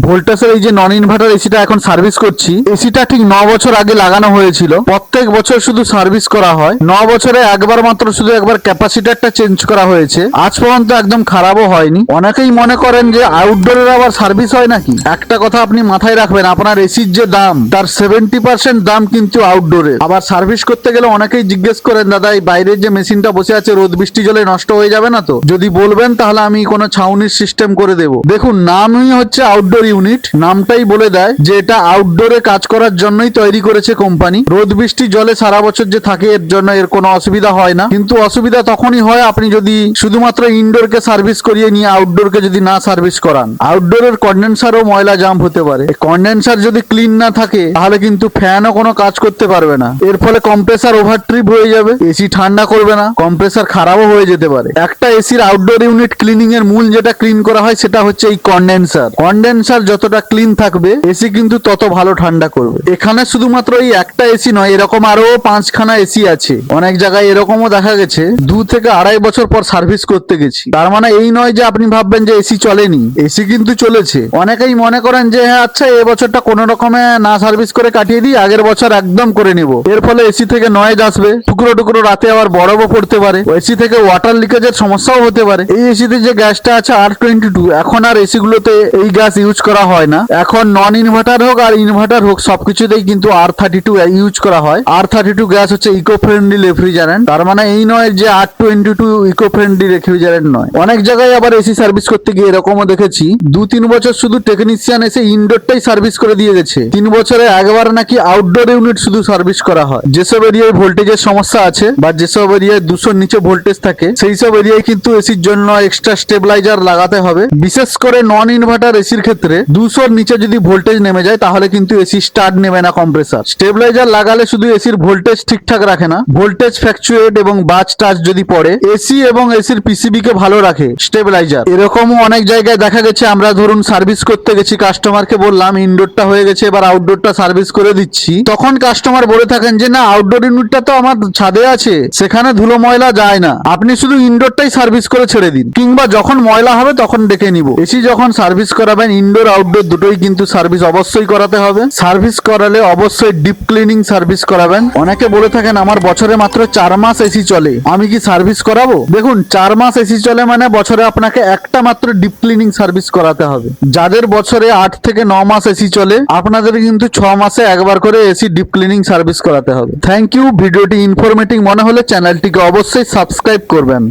ভোল্টাসের এই যে নন ইনভার্টার এসিটা এখন সার্ভিস করছি, এসিটা ঠিক 9 বছর আগে লাগানো হয়েছিল। প্রত্যেক বছর শুধু সার্ভিস করা হয়, 9 বছরে একবার মাত্র শুধু একবার ক্যাপাসিটারটা চেঞ্জ করা হয়েছে। আজ পর্যন্ত একদম খারাপও হয়নি। অনেকেই মনে করেন যে আউটডোরের আবার সার্ভিস হয় নাকি। একটা কথা আপনি মাথায় রাখবেন, আপনার এসির যে দাম তার 70% দাম কিন্তু আউটডোরে। আবার সার্ভিস করতে গেলে অনেকেই জিজ্ঞেস করেন, দাদা এই বাইরের যে মেশিনটা বসে আছে রোদ বৃষ্টি জলে নষ্ট হয়ে যাবে না তো? যদি বলবেন তাহলে আমি কোনো ছাউনির সিস্টেম করে দেবো। দেখুন, নামই হচ্ছে আউটডোর ইউনিট, নামটাই বলে দেয় যে এটা আউটডোরে কাজ করার জন্যই তৈরি করেছে কোম্পানি। রোদ বৃষ্টি জলে সারা বছর যে থাকে এর জন্য এর কোনো অসুবিধা হয় না। কিন্তু অসুবিধা তখনই হয় আপনি যদি শুধুমাত্র ইনডোরকে সার্ভিস করিয়ে নিয়ে আউটডোরকে যদি না সার্ভিস করান। আউটডোরের কন্ডেন্সারও ময়লা জাম হতে পারে। কন্ডেন্সার যদি ক্লিন না থাকে তাহলে কিন্তু ফ্যানও কোনো কাজ করতে পারবে না। এর ফলে কম্প্রেসার ওভার ট্রিপ হয়ে যাবে, এসি ঠান্ডা করবে না, কম্প্রেসার খারাপও হয়ে যেতে পারে। একটা এসির আউটডোর ইউনিট ক্লিনিং এর মূল যেটা ক্লিন করা হয় সেটা হচ্ছে এই কন্ডেন্সার। কন্ডেন্সার যতটা ক্লিন থাকবে এসি কিন্তু তত ভালো ঠান্ডা করবে। এখানে শুধুমাত্র এই একটা এসি নয়, এরকম আরো 5খানা এসি আছে। অনেক জায়গায় এরকমও দেখা গেছে 2 থেকে 2.5 বছর পর সার্ভিস করতে গেছি। তার মানে এই নয় যে আপনি ভাববেন যে এসি চলেনি, এসি কিন্তু চলেছে। অনেকেই মনে করেন যে হ্যাঁ আচ্ছা এই বছরটা কোনো রকমে না সার্ভিস করে কাটিয়ে দিই, আগের বছর একদম করে নিব। এর ফলে এসি থেকে নয়েজ আসবে, টুকরো টুকরো রাতে আবার বরফও পড়তে পারে, এসি থেকে ওয়াটার লিকেজের সমস্যাও হতে পারে। এই এসিতে যে গ্যাসটা আছে R22, এখন আর এসি গুলোতে এই গ্যাস ইউজ করা হয় না। এখন নন ইনভার্টার হোক আর ইনভার্টার হোক সবকিছুতেই কিন্তু R32 ইউজ করা হয়। R32 গ্যাস হচ্ছে ইকো ফ্রেন্ডলি রেফ্রিজারেন্ট। তার মানে এই নয় যে R22 ইকো ফ্রেন্ডলি রেফ্রিজারেন্ট নয়। অনেক জায়গায় আবার এসি সার্ভিস করতে গিয়ে এরকমও দেখেছি 2-3 বছর শুধু টেকনিশিয়ান এসে ইনডোরটাই সার্ভিস করে দিয়ে গেছে। 3 বছরে একবার নাকি আউটডোর ইউনিট শুধু সার্ভিস করা হয়। যেসব এরিয়ায় ভোল্টেজের সমস্যা আছে বা যেসব এরিয়ায় 200-র নিচে ভোল্টেজ থাকে সেই সব এরিয়ায় কিন্তু এসির জন্য এক্সট্রা স্টেবিলাইজার লাগাতে হবে। বিশেষ করে নন ইনভার্টার এসির ক্ষেত্রে 200-র নিচে যদি ভোল্টেজ নেমে যায় তাহলে কিন্তু এসি স্টার্ট নেবে না কম্প্রেসার। স্টেবিলাইজার লাগালে শুধু এসির ভোল্টেজ ঠিকঠাক রাখে না, ভোল্টেজ ফ্ল্যাকচুয়েট এবং বাজ টাচ যদি পড়ে এসি এবং এসির পিসিবি কে ভালো রাখে স্টেবিলাইজার। এরকমও অনেক জায়গায় দেখা গেছে আমরা ধরুন সার্ভিস করতে গেছি, কাস্টমারকে বললাম ইনডোরটা হয়ে গেছে এবার আউটডোরটা সার্ভিস করে দিচ্ছি, তখন কাস্টমার বলে থাকেন যে না আউটডোর ইউনিটটা তো আমার ছাদে আছে, সেখানে ধুলো ময়লা যায় না, আপনি শুধু ইনডোরটাই সার্ভিস করে ছেড়ে দিন, কিংবা যখন ময়লা হবে তখন ডেকে নিব। এসি যখন সার্ভিস করাবেন ইনডোর আউটডোর দুটোই কিন্তু সার্ভিস অবশ্যই করাতে হবে। সার্ভিস করালে অবশ্যই ডিপ ক্লিনিং সার্ভিস করাবেন। অনেকে বলে থাকেন আমার বছরে মাত্র 4 মাস এসি চলে, আমি কি সার্ভিস করাবো? দেখুন 4 মাস এসি চলে মানে বছরে আপনাকে একটা মাত্র ডিপ ক্লিনিং সার্ভিস করাতে হবে। যাদের বছরে 8 থেকে 9 মাস এসি চলে আপনাদের কিন্তু 6 মাসে একবার করে এসি ডিপ ক্লিনিং সার্ভিস করাতে হবে। Thank you. ভিডিওটি ইনফরমেটিভ মনে হলে চ্যানেলটিকে অবশ্যই সাবস্ক্রাইব করবেন।